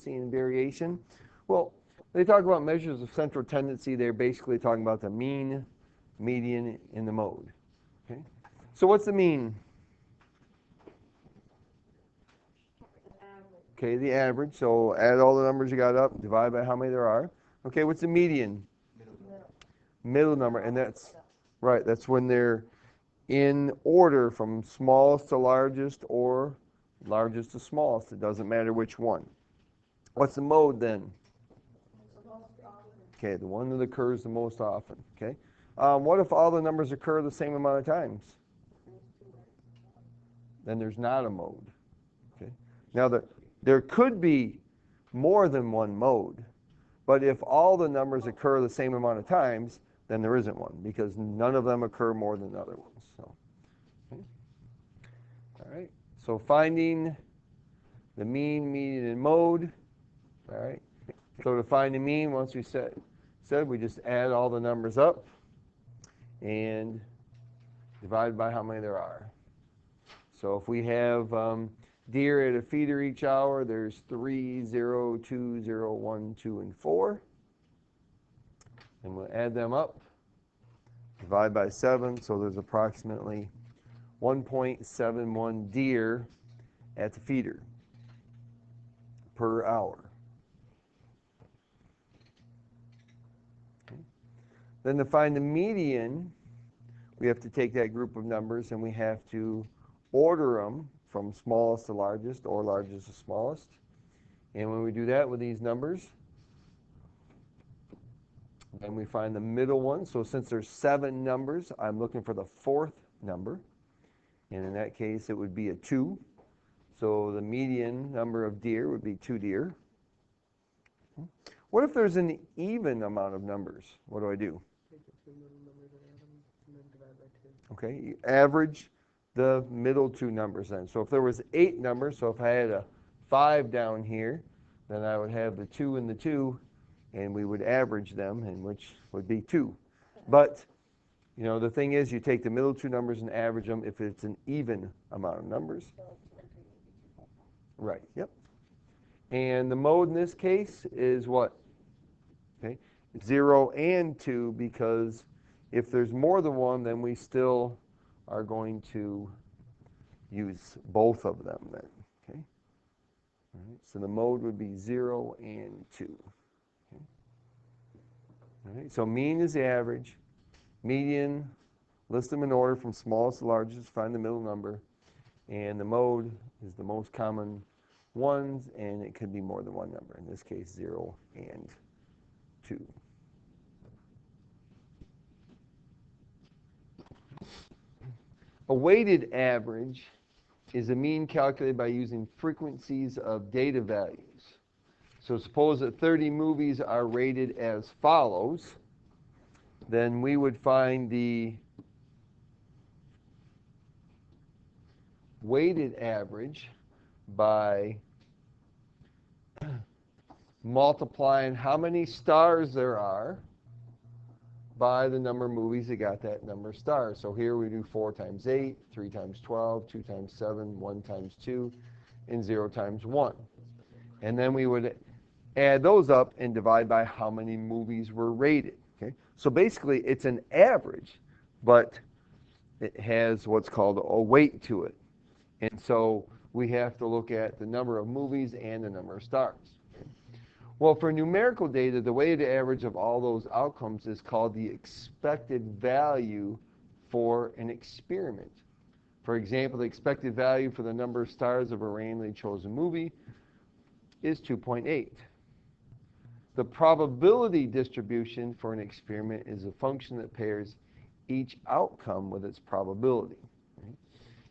and variation. Well, they talk about measures of central tendency. They're basically talking about the mean, median, and the mode. Okay. So what's the mean? Okay, the average. So add all the numbers you got up, divide by how many there are. Okay, what's the median? Middle number, and that's right. That's when they're in order from smallest to largest or largest to smallest. It doesn't matter which one. What's the mode then? Okay, the one that occurs the most often. Okay. What if all the numbers occur the same amount of times? Then there's not a mode. Okay. Now there could be more than one mode, but if all the numbers occur the same amount of times, then there isn't one because none of them occur more than other ones. So, okay. All right. So finding the mean, median, and mode. All right. So to find the mean, once we said we just add all the numbers up and divide by how many there are. So if we have deer at a feeder each hour, there's 3, 0, 2, 0, 1, 2, and 4. And we'll add them up, divide by 7, so there's approximately 1.71 deer at the feeder per hour. Okay. Then to find the median, we have to take that group of numbers and we have to order them from smallest to largest or largest to smallest. And when we do that with these numbers, then we find the middle one. So since there's 7 numbers, I'm looking for the 4th number. And in that case, it would be a 2. So the median number of deer would be 2 deer. What if there's an even amount of numbers? What do I do? Okay, you average the middle 2 numbers then. So if there was 8 numbers, so if I had a 5 down here, then I would have the 2 and the 2, and we would average them, and which would be 2. But, you know, the thing is, you take the middle 2 numbers and average them if it's an even amount of numbers. Right, yep. And the mode in this case is what? Okay, 0 and 2, because if there's more than one, then we still are going to use both of them then. Okay. All right. So the mode would be 0 and 2. Okay. All right. So mean is the average. Median, list them in order from smallest to largest, find the middle number. And the mode is the most common ones, and it could be more than one number. In this case, 0 and 2. A weighted average is a mean calculated by using frequencies of data values. So suppose that 30 movies are rated as follows, then we would find the weighted average by multiplying how many stars there are by the number of movies that got that number of stars. So here we do 4 times 8, 3 times 12, 2 times 7, 1 times 2, and 0 times 1. And then we would add those up and divide by how many movies were rated. Okay? So basically it's an average, but it has what's called a weight to it. And so we have to look at the number of movies and the number of stars. Well, for numerical data, the weighted average of all those outcomes is called the expected value for an experiment. For example, the expected value for the number of stars of a randomly chosen movie is 2.8. The probability distribution for an experiment is a function that pairs each outcome with its probability.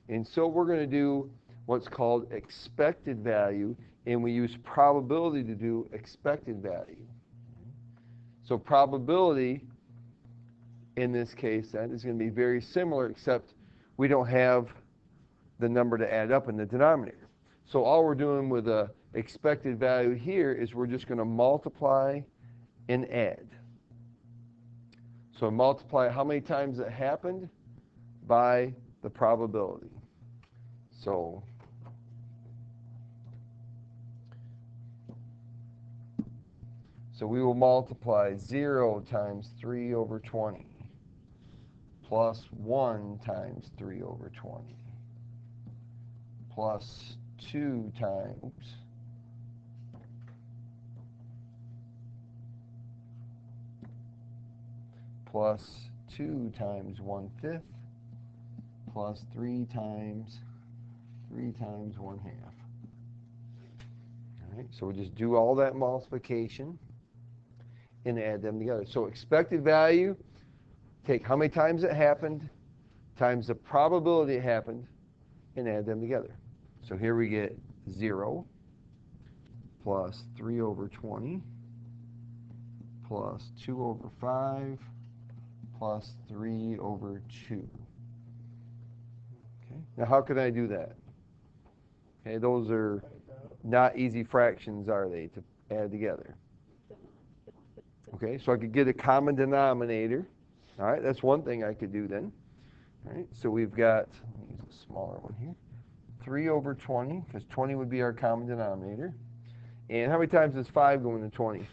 And so we're going to do what's called expected value, and we use probability to do expected value. So probability in this case then is going to be very similar, except we don't have the number to add up in the denominator. So all we're doing with the expected value here is we're just going to multiply and add. So multiply how many times it happened by the probability. So So we will multiply 0 times 3 over 20 plus 1 times 3 over 20 plus 2 times plus 2 times 1/5 plus 3 times 1/2. All right, so we'll just do all that multiplication and add them together. So expected value, take how many times it happened times the probability it happened and add them together. So here we get 0 plus 3 over 20 plus 2 over 5 plus 3 over 2. Okay. Now how can I do that? Okay, those are not easy fractions, are they, to add together? Okay, so I could get a common denominator. All right, that's one thing I could do then. All right, so we've got, let me use a smaller one here, 3 over 20, because 20 would be our common denominator. And how many times does 5 go into 20?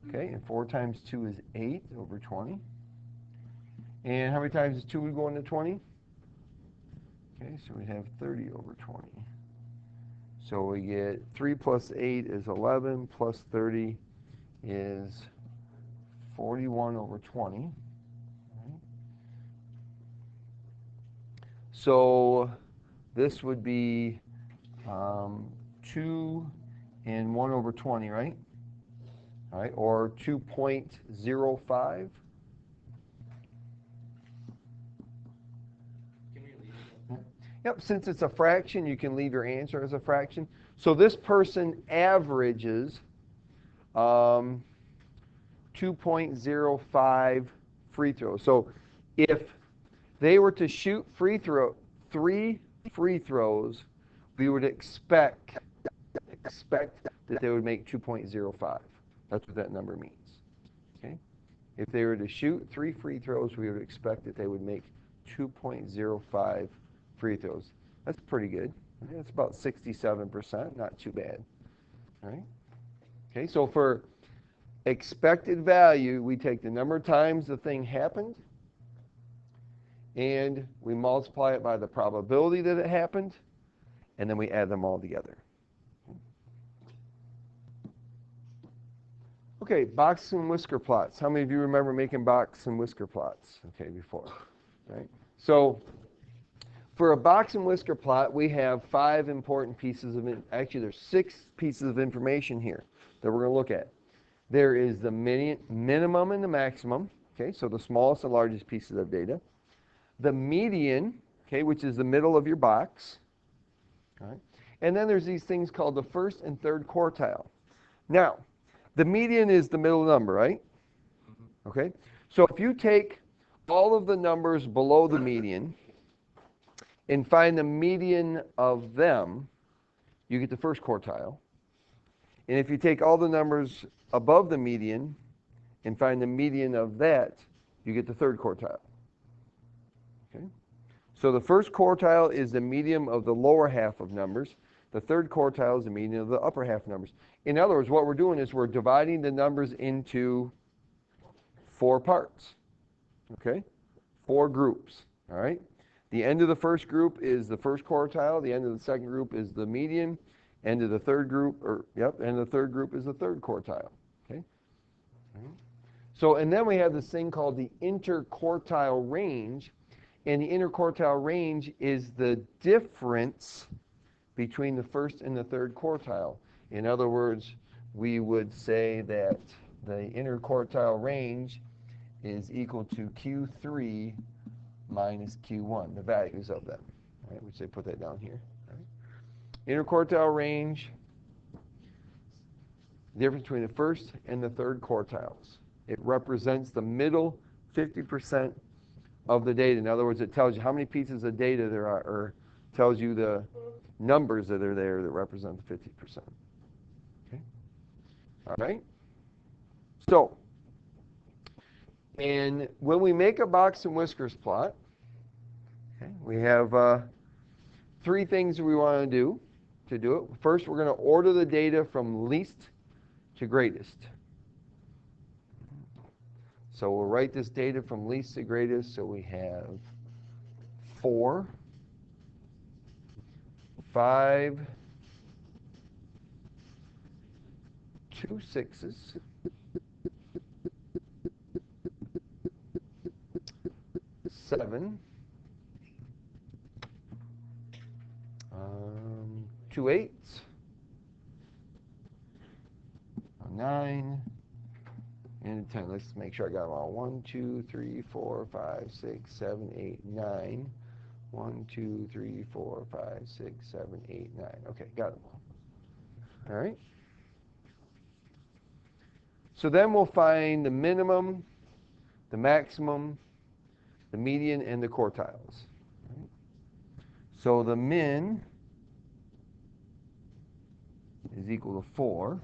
Okay, and 4 times 2 is 8 over 20. And how many times does 2 would go into 20? Okay, so we have 30 over 20. So we get 3 plus 8 is 11, plus 30 is 41 over 20. Right. So this would be 2 and 1 over 20, right? All right, or 2.05. Yep, since it's a fraction, you can leave your answer as a fraction. So this person averages 2.05 free throws. So if they were to shoot 3 free throws, we would expect that they would make 2.05. That's what that number means. Okay? If they were to shoot 3 free throws, we would expect that they would make 2.05 free throws. That's pretty good. That's about 67%, not too bad. All right? Okay, so for expected value, we take the number of times the thing happened, and we multiply it by the probability that it happened, and then we add them all together. Okay, box and whisker plots. How many of you remember making box and whisker plots? Okay, before, right? So for a box and whisker plot, we have 5 important pieces of, actually there's 6 pieces of information here that we're going to look at. There is the minimum and the maximum, okay, so the smallest and largest pieces of data. The median, okay, which is the middle of your box. All right. And then there's these things called the first and third quartile. Now, the median is the middle number, right? Okay, so if you take all of the numbers below the median and find the median of them, you get the first quartile. And if you take all the numbers above the median and find the median of that, you get the third quartile. Okay? So the first quartile is the median of the lower half of numbers. The third quartile is the median of the upper half numbers. In other words, what we're doing is we're dividing the numbers into 4 parts. Okay? 4 groups. All right? The end of the first group is the first quartile. The end of the second group is the median. End of the third group, end of the third group is the third quartile. Okay? So, and then we have this thing called the interquartile range. And the interquartile range is the difference between the first and the third quartile. In other words, we would say that the interquartile range is equal to Q3 minus Q1, the values of them, right, which they put that down here. Right? Interquartile range, difference between the first and the third quartiles. It represents the middle 50% of the data. In other words, it tells you how many pieces of data there are, or tells you the numbers that are there that represent the 50%. Okay? All right? So, and when we make a box and whiskers plot, okay, we have 3 things we want to do to do it. First, we're going to order the data from least to greatest. So we'll write this data from least to greatest. So we have 4, 5, 2 6s, 7, 2 8s, 9, and a 10. Let's make sure I got them all. 1, 2, 3, 4, 5, 6, 7, 8, 9. 1, 2, 3, 4, 5, 6, 7, 8, 9. Okay, got them all. All right. So then we'll find the minimum, the maximum, the median, and the quartiles. Right. So the min is equal to 4.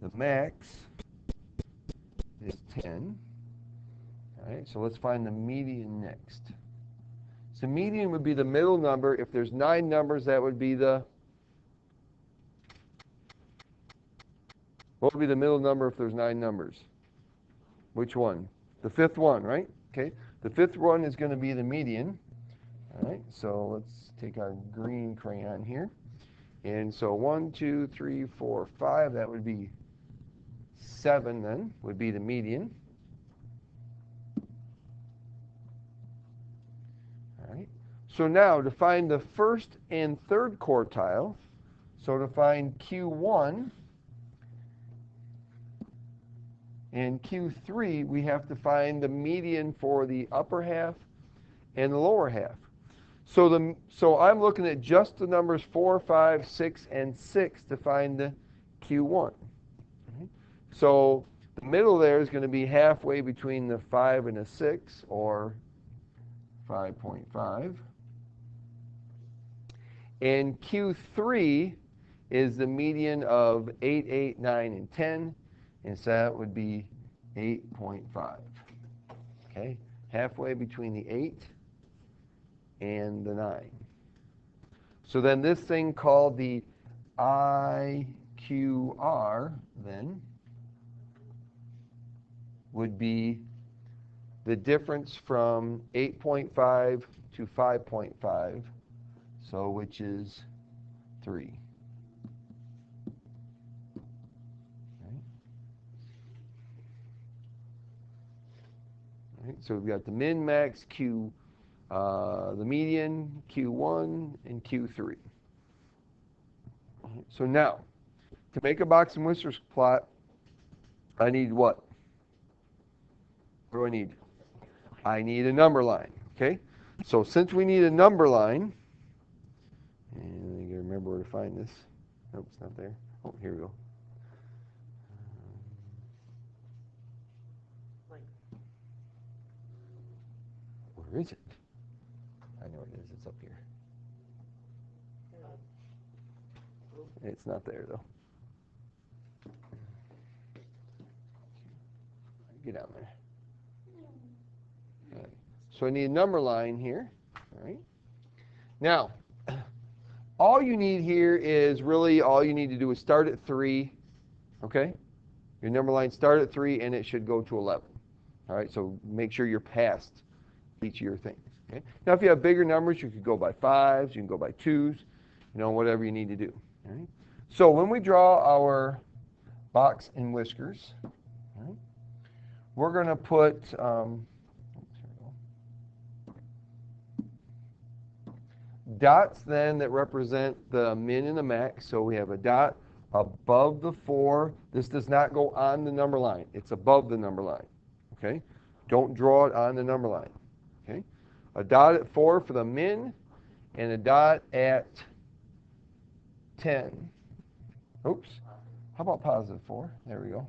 The max is 10. All right, so let's find the median next. So median would be the middle number. If there's 9 numbers, that would be the, what would be the middle number if there's 9 numbers? Which one? The 5th one, right? Okay, the 5th one is going to be the median. All right, so let's take our green crayon here. And so 1, 2, 3, 4, 5, that would be 7 then, would be the median. All right. So now to find the first and third quartile, so to find Q1 and Q3, we have to find the median for the upper half and the lower half. So I'm looking at just the numbers 4, 5, 6, and 6 to find the Q1. Okay. So the middle there is going to be halfway between the 5 and the 6, or 5.5. And Q3 is the median of 8, 8, 9, and 10, and so that would be 8.5. Okay, halfway between the 8 and the 9. So then this thing called the IQR then would be the difference from 8.5 to 5.5, so which is 3. Okay. All right, so we've got the min, max, Q, the median, Q1, and Q3. All right, so now, to make a box and whiskers plot, I need what? What do I need? I need a number line, okay? So since we need a number line, and I gotta remember where to find this. Nope, it's not there. Oh, here we go. Where is it? I know it is. It's up here. It's not there, though. Get down there. All right. So I need a number line here. All right. Now, all you need here is really all you need to do is start at 3. Okay? Your number line start at 3 and it should go to 11. All right, so make sure you're past each of your things. Okay? Now, if you have bigger numbers, you could go by 5s, you can go by 2s, whatever you need to do. All right? So when we draw our box and whiskers, all right, we're going to put dots then that represent the min and the max. So we have a dot above the 4. This does not go on the number line. It's above the number line. Okay? Don't draw it on the number line. Okay? A dot at 4 for the min, and a dot at 10. Oops. How about positive 4? There we go.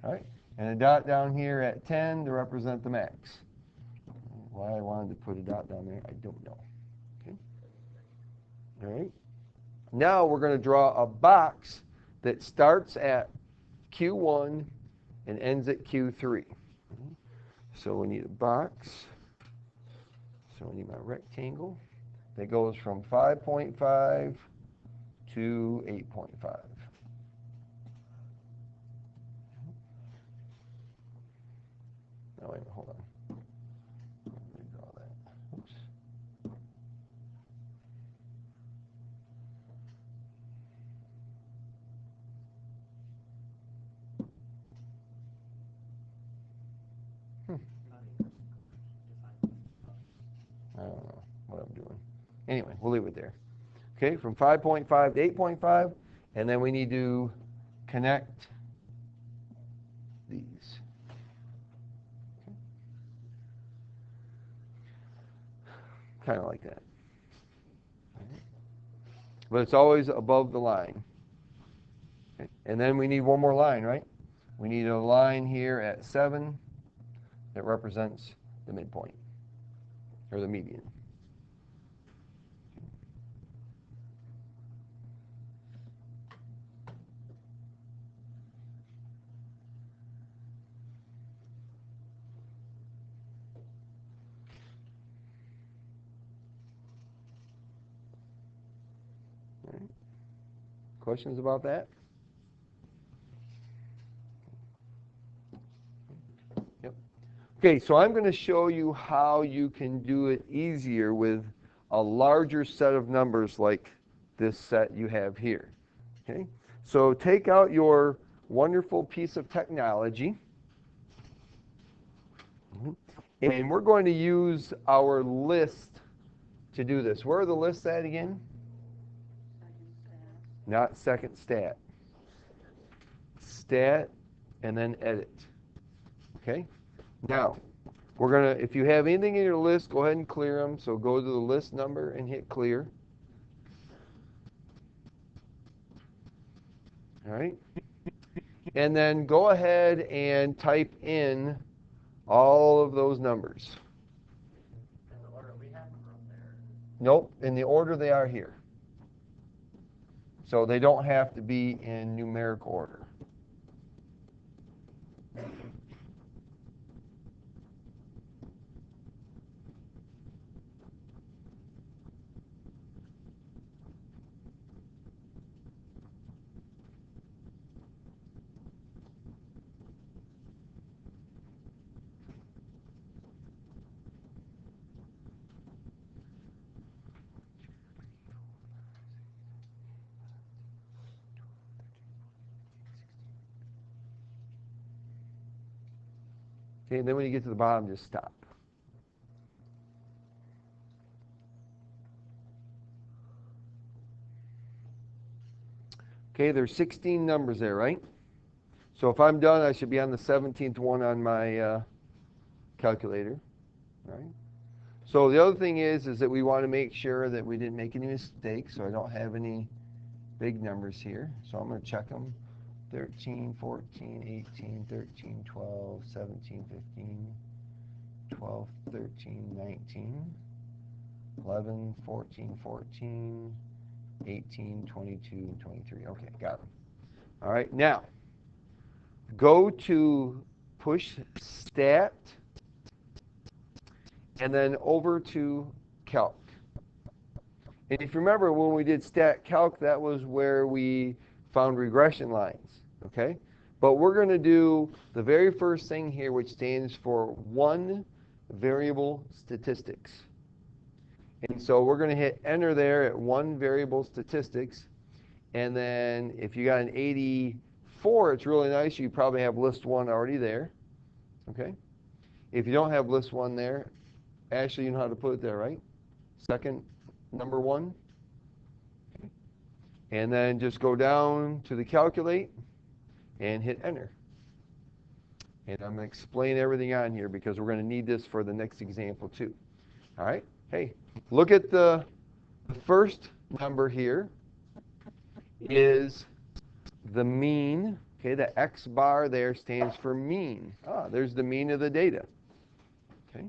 All right. And a dot down here at 10 to represent the max. Why I wanted to put a dot down there, I don't know. Okay. All right. Now we're going to draw a box that starts at Q1 and ends at Q3. So we need a box. So I need my rectangle that goes from 5.5 to 8.5. No, wait, hold on. Let me draw that. Oops. I don't know what I'm doing. Anyway, we'll leave it there. Okay, from 5.5 to 8.5, and then we need to connect these. Okay. Kind of like that. Okay. But it's always above the line. Okay. And then we need one more line, right? We need a line here at 7 that represents the midpoint, or the median. All right. Questions about that? Yep. Okay, so I'm going to show you how you can do it easier with a larger set of numbers like this set you have here. Okay, so take out your wonderful piece of technology, and we're going to use our list to do this. Where are the lists at again? Not second stat. Stat and then edit. Okay? Now, we're going to, if you have anything in your list, go ahead and clear them. So go to the list number and hit clear. All right? And then go ahead and type in all of those numbers. In the order we have them from there. Nope, in the order they are here. So they don't have to be in numeric order. Okay, and then when you get to the bottom, just stop. Okay, there's 16 numbers there, right? So if I'm done, I should be on the 17th one on my calculator. All right. So the other thing is that we want to make sure that we didn't make any mistakes, so I don't have any big numbers here. So I'm going to check them. 13, 14, 18, 13, 12, 17, 15, 12, 13, 19, 11, 14, 14, 18, 22, 23. Okay, got them. All right, now go to push stat and then over to calc. And if you remember when we did stat calc, that was where we found regression lines, okay? But we're going to do the very first thing here, which stands for one variable statistics. And so we're going to hit enter there at one variable statistics. And then if you got an 84, it's really nice. You probably have list one already there, okay? If you don't have list one there, Ashley, you know how to put it there, right? Second, number one. Okay. And then just go down to the calculate and hit enter. And I'm going to explain everything on here because we're going to need this for the next example too. All right? Hey, look at the first number here is the mean. Okay, the X bar there stands for mean. There's the mean of the data. Okay.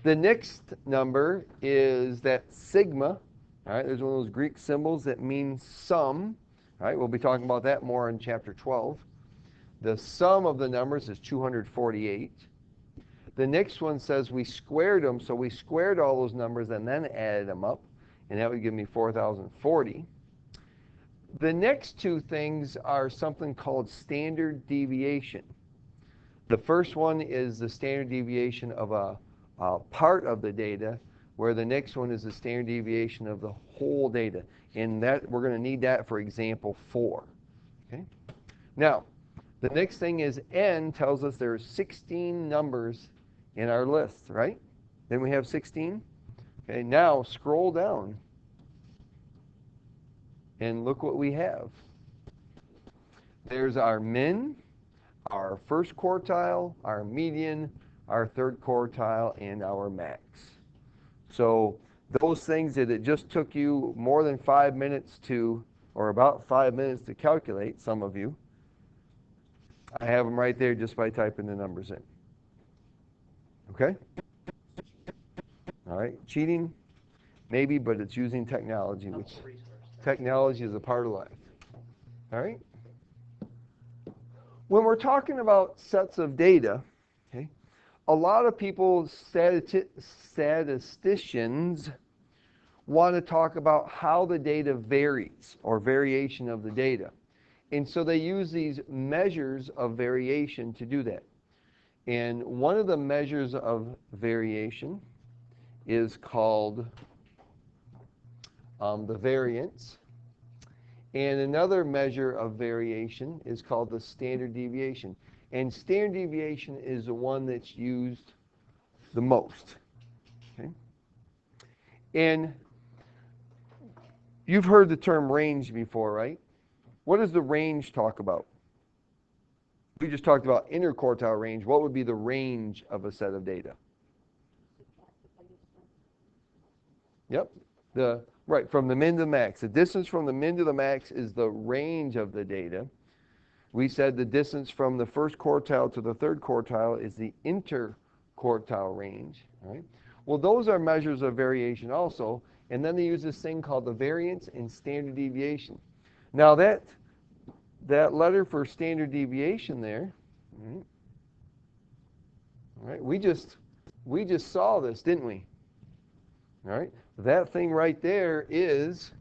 The next number is that sigma. All right, there's one of those Greek symbols that means sum. All right, we'll be talking about that more in chapter 12. The sum of the numbers is 248. The next one says we squared them, so we squared all those numbers and then added them up, and that would give me 4,040. The next two things are something called standard deviation. The first one is the standard deviation of a part of the data, where the next one is the standard deviation of the whole data. And that we're going to need that for example 4. Okay? Now, the next thing is n tells us there's 16 numbers in our list, right? Then we have 16. Okay, now scroll down and look what we have. There's our min, our first quartile, our median, our third quartile, and our max. So those things that it just took you more than 5 minutes to, or about 5 minutes to calculate, some of you, I have them right there just by typing the numbers in. Okay? All right, cheating, maybe, but it's using technology, which technology is a part of life. All right? When we're talking about sets of data, okay, a lot of people, statisticians, want to talk about how the data varies, or variation of the data. And so they use these measures of variation to do that. And one of the measures of variation is called the variance. And another measure of variation is called the standard deviation. And standard deviation is the one that's used the most. Okay? And you've heard the term range before, right? What does the range talk about? We just talked about interquartile range. What would be the range of a set of data? Yep. Right, from the min to the max. The distance from the min to the max is the range of the data. We said the distance from the first quartile to the third quartile is the interquartile range. Right? Well, those are measures of variation also. And then they use this thing called the variance and standard deviation. Now that letter for standard deviation there, all right, we just saw this, didn't we? All right, that thing right there is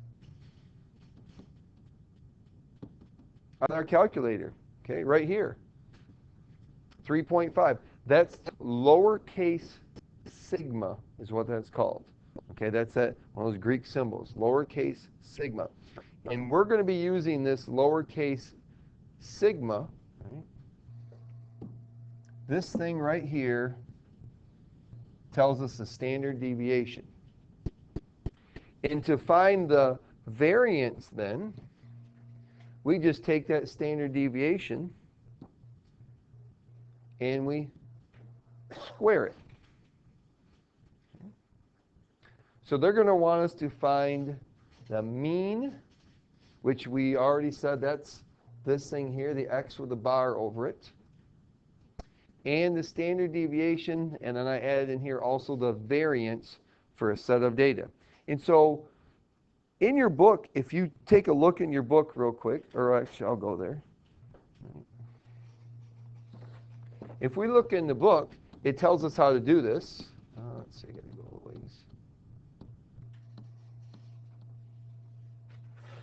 on our calculator, okay, right here, 3.5. That's lowercase sigma is what that's called. Okay, that's one of those Greek symbols, lowercase sigma. And we're going to be using this lowercase sigma, right? This thing right here tells us the standard deviation. And to find the variance then, we just take that standard deviation and we square it. So they're going to want us to find the mean, which we already said that's this thing here, the x with the bar over it, and the standard deviation, and then I added in here also the variance for a set of data. And so in your book, if you take a look in your book real quick, or actually I'll go there. If we look in the book, it tells us how to do this. Let's see, I got to go a ways.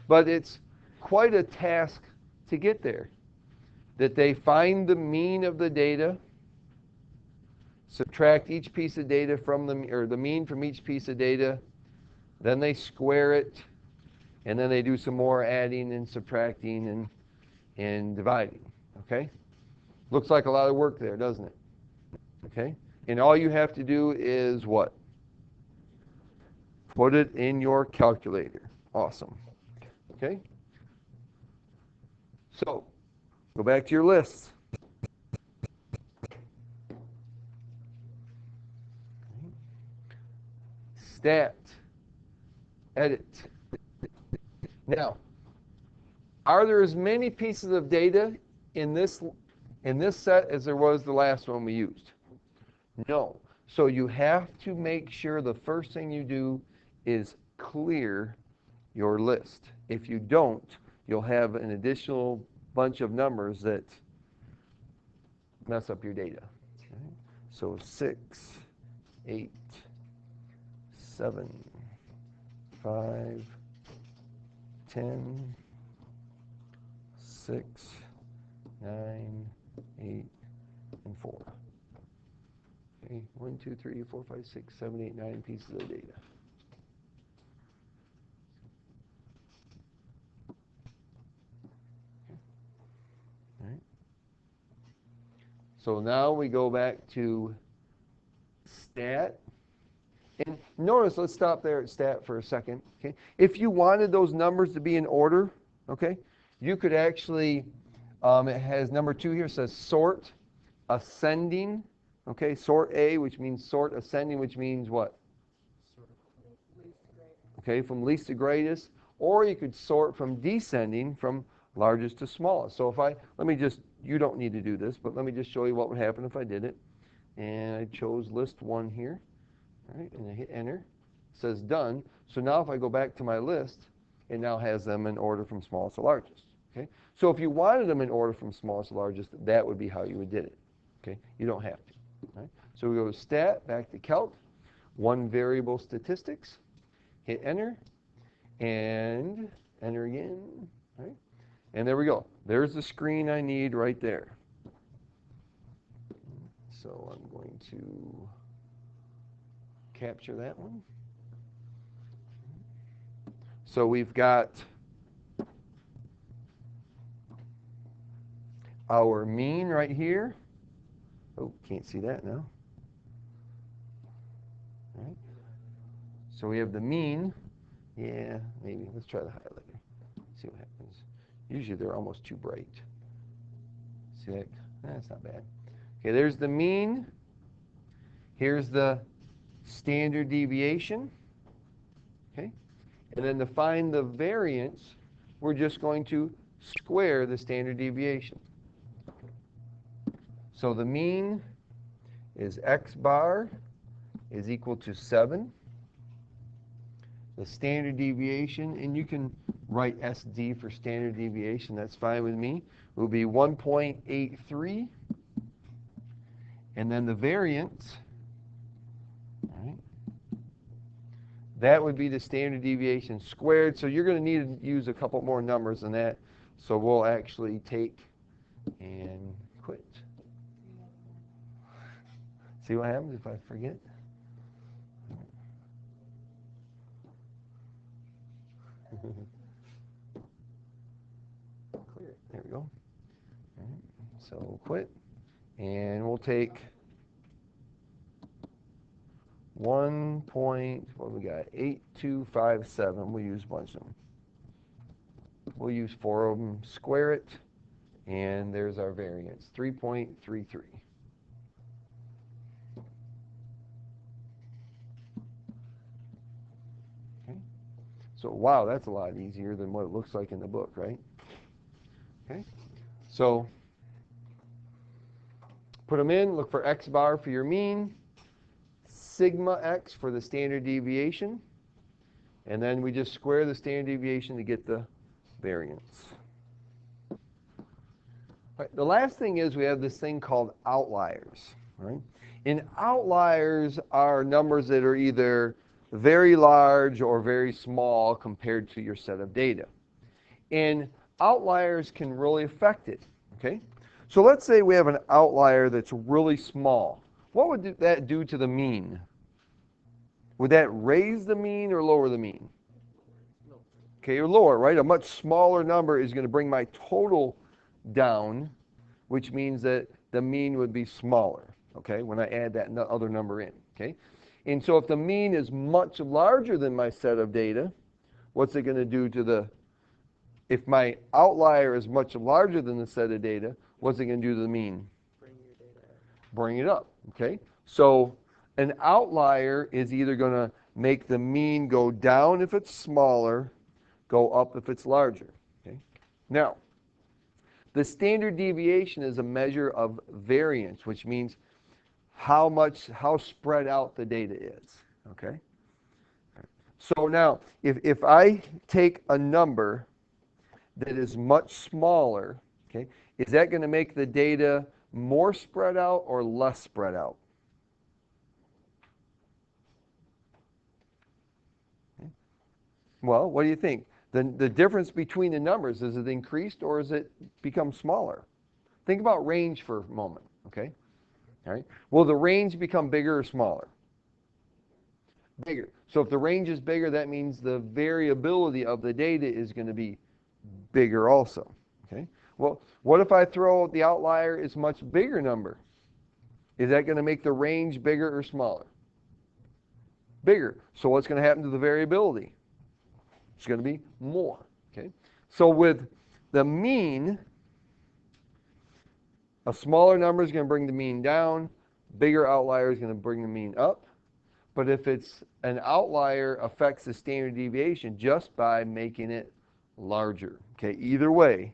But it's quite a task to get there. That they find the mean of the data, subtract each piece of data from the mean from each piece of data, then they square it, and then they do some more adding and subtracting and dividing. Okay? Looks like a lot of work there, doesn't it? Okay? And all you have to do is what? Put it in your calculator. Awesome. Okay? So, go back to your lists. Stat. Edit. Now, are there as many pieces of data in this set as there was the last one we used? No. So you have to make sure the first thing you do is clear your list. If you don't, you'll have an additional bunch of numbers that mess up your data. Okay? So 6, 8, 7, 5, 10, 6, 9, 8, and 4. Okay, 1, 2, 3, 4, 5, 6, 7, 8, 9 pieces of data. All right. So now we go back to stat. And notice, let's stop there at stat for a second. Okay? If you wanted those numbers to be in order, okay, you could actually, it has number 2 here, says sort ascending. Okay, sort A, which means sort ascending, which means what? Okay, from least to greatest. Or you could sort from descending from largest to smallest. So if let me just, you don't need to do this, but let me just show you what would happen if I did it. And I chose list 1 here. All right, and I hit enter. It says done. So now if I go back to my list, it now has them in order from smallest to largest. Okay, so if you wanted them in order from smallest to largest, that would be how you would did it. Okay, you don't have to. All right? So we go to stat, back to calc, 1 variable statistics, hit enter, and enter again. All right? And there we go. There's the screen I need right there. So I'm going to capture that one. So we've got our mean right here. Oh, can't see that now. All right. So we have the mean. Yeah, maybe. Let's try the highlighter. See what happens. Usually they're almost too bright. See that? That's not bad. Okay, there's the mean. Here's the standard deviation. Okay. And then to find the variance, we're just going to square the standard deviation. So the mean is x bar is equal to 7. The standard deviation, and you can write SD for standard deviation, that's fine with me, will be 1.83. And then the variance, all right, that would be the standard deviation squared. So you're going to need to use a couple more numbers than that. So we'll actually take and quit. See what happens if I forget? Clear it. There we go. All right. So quit. And we'll take 8257. We'll use a bunch of them. We'll use 4 of them, square it, and there's our variance, 3.33. Okay. So wow, that's a lot easier than what it looks like in the book, right? Okay. So put them in, look for x bar for your mean, sigma x for the standard deviation, and then we just square the standard deviation to get the variance. All right, the last thing is we have this thing called outliers. Right? And outliers are numbers that are either very large or very small compared to your set of data. And outliers can really affect it. Okay? So let's say we have an outlier that's really small. What would that do to the mean? Would that raise the mean or lower the mean? Okay, or lower, right? A much smaller number is going to bring my total down, which means that the mean would be smaller, okay, when I add that other number in, okay? And so if the mean is much larger than my set of data, what's it going to do to the, if my outlier is much larger than the set of data, what's it going to do to the mean? Bring your data up. Bring it up, okay? So an outlier is either going to make the mean go down if it's smaller, go up if it's larger, okay? Now, the standard deviation is a measure of variance, which means how spread out the data is, okay? So now, if I take a number that is much smaller, okay, is that going to make the data more spread out or less spread out? Okay. Well, what do you think? The difference between the numbers, is it increased or has it become smaller? Think about range for a moment, Okay? All right? Will the range become bigger or smaller? Bigger. So if the range is bigger, that means the variability of the data is going to be bigger also. Okay? Well, what if I throw the outlier is much bigger number? Is that going to make the range bigger or smaller? Bigger. So what's going to happen to the variability? It's going to be more. Okay? So with the mean, a smaller number is going to bring the mean down. Bigger outlier is going to bring the mean up. But if it's an outlier affects the standard deviation just by making it larger. Okay? Either way,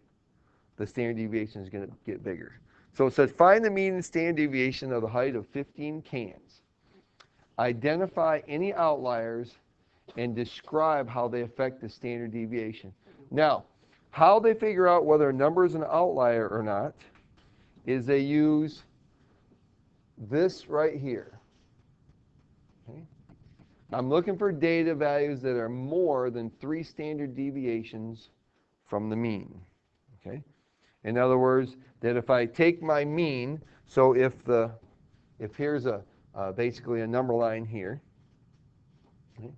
the standard deviation is going to get bigger. So it says find the mean and standard deviation of the height of 15 cans. Identify any outliers and describe how they affect the standard deviation. Now, how they figure out whether a number is an outlier or not is they use this right here. Okay? I'm looking for data values that are more than 3 standard deviations from the mean. Okay? In other words, that if I take my mean, so if here's basically a number line here, okay?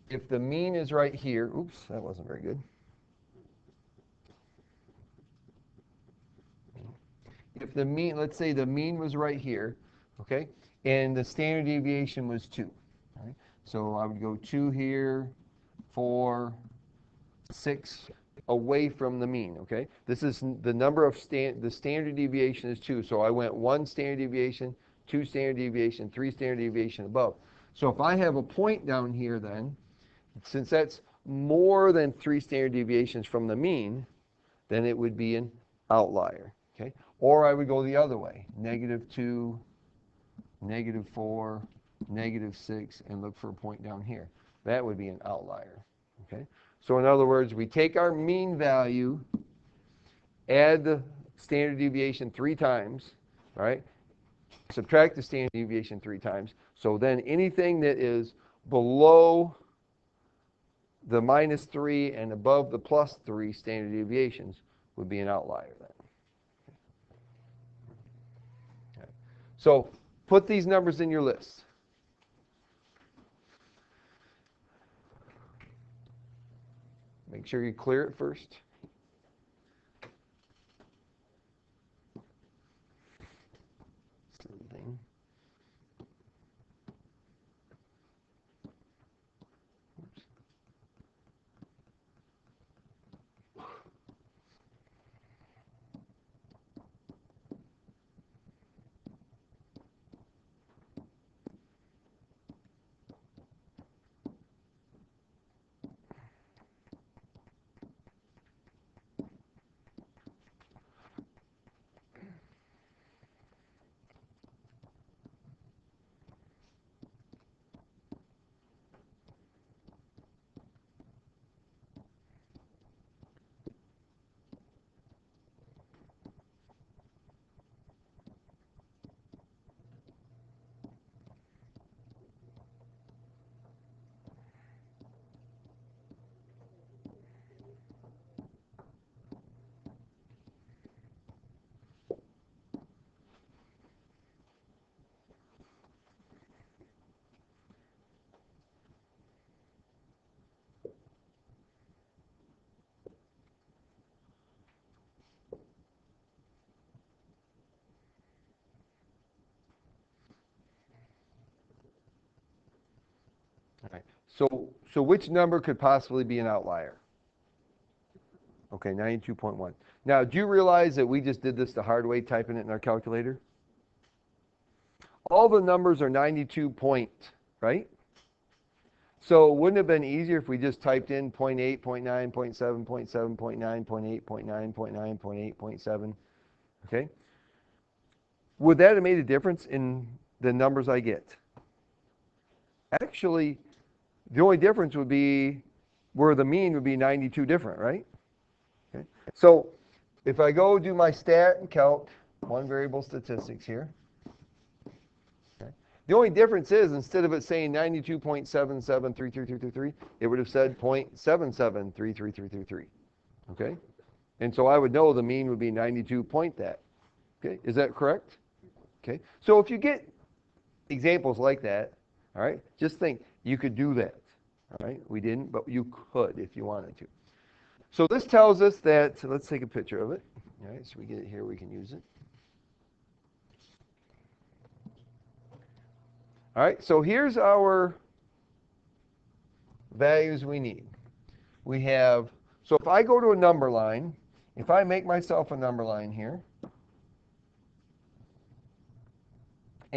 If the mean is right here, oops, that wasn't very good. If the mean, let's say the mean was right here, okay, and the standard deviation was 2. Right? So I would go 2 here, 4, 6 away from the mean, okay? This is the number of the standard deviation is 2. So I went 1 standard deviation, 2 standard deviation, 3 standard deviation above. So if I have a point down here then, since that's more than 3 standard deviations from the mean, then it would be an outlier, okay? Or I would go the other way, -2, -4, -6, and look for a point down here. That would be an outlier, okay? So in other words, we take our mean value, add the standard deviation 3 times, right? Subtract the standard deviation 3 times. So then anything that is below the -3 and above the +3 standard deviations would be an outlier then. Okay. So put these numbers in your list. Make sure you clear it first. Silly thing. Oops. All right. So which number could possibly be an outlier? Okay, 92.1. Now, do you realize that we just did this the hard way, typing it in our calculator? All the numbers are 92 point, right? So wouldn't it have been easier if we just typed in 0.8, 0.9, 0.7, 0.7, 0.9, 0.8, 0.9, 0.9, 0.8, 0.7, okay? Would that have made a difference in the numbers I get? Actually, the only difference would be where the mean would be 92 different, right? Okay. So if I go do my stat and calc, one variable statistics here, okay, the only difference is instead of it saying 92.773333, it would have said 0.773333, okay? And so I would know the mean would be 92 point that. Okay, is that correct? Okay? So if you get examples like that, all right, just think you could do that. All right? We didn't, but you could if you wanted to. So this tells us that, so let's take a picture of it. All right, so we get it here, we can use it. All right, so here's our values we need. We have, so if I go to a number line, if I make myself a number line here,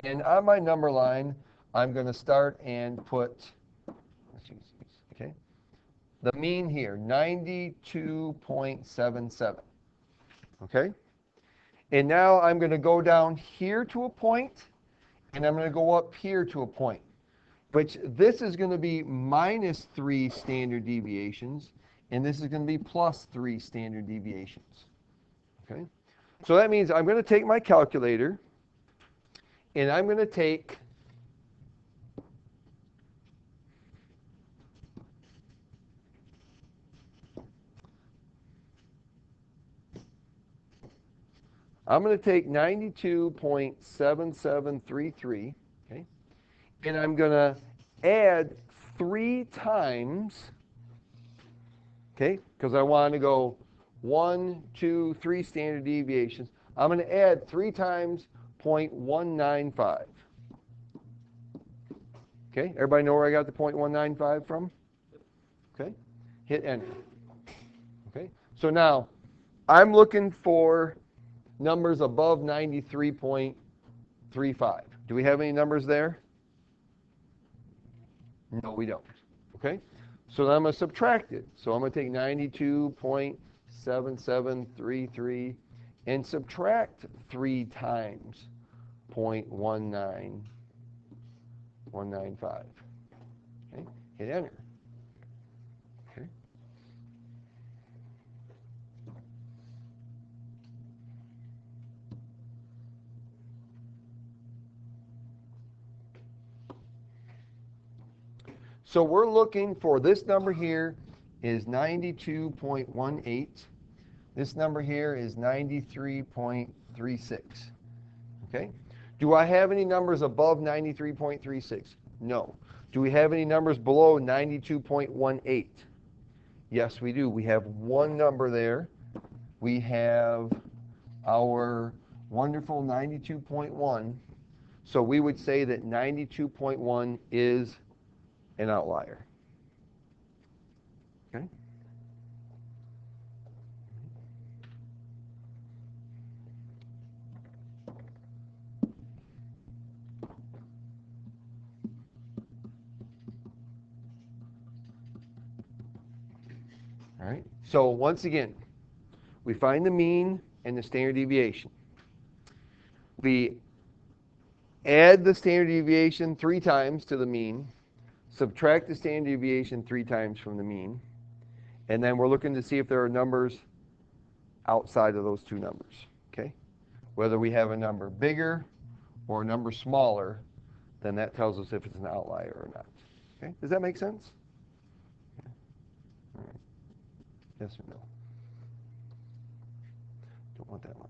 and on my number line, I'm going to start and put, okay, the mean here, 92.77. Okay? And now I'm going to go down here to a point, and I'm going to go up here to a point, which this is going to be minus 3 standard deviations, and this is going to be plus 3 standard deviations. Okay? So that means I'm going to take my calculator, and I'm going to take I'm going to take 92.7733, okay, and I'm going to add 3 times, okay, because I want to go 1, 2, 3 standard deviations. I'm going to add 3 times 0.195. Okay, everybody know where I got the 0.195 from? Okay, hit enter. Okay, so now I'm looking for numbers above 93.35. Do we have any numbers there? No, we don't. Okay? So then I'm going to subtract it. So I'm going to take 92.7733 and subtract 3 times 0.19195. Okay? Hit enter. Okay? So we're looking for this number here is 92.18. This number here is 93.36. Okay? Do I have any numbers above 93.36? No. Do we have any numbers below 92.18? Yes, we do. We have one number there. We have our wonderful 92.1. So we would say that 92.1 is an outlier. Okay? All right? So once again, we find the mean and the standard deviation. We add the standard deviation 3 times to the mean, subtract the standard deviation 3 times from the mean, and then we're looking to see if there are numbers outside of those 2 numbers. Okay? Whether we have a number bigger or a number smaller, then that tells us if it's an outlier or not. Okay? Does that make sense? Okay. All right. Yes or no? Don't want that one.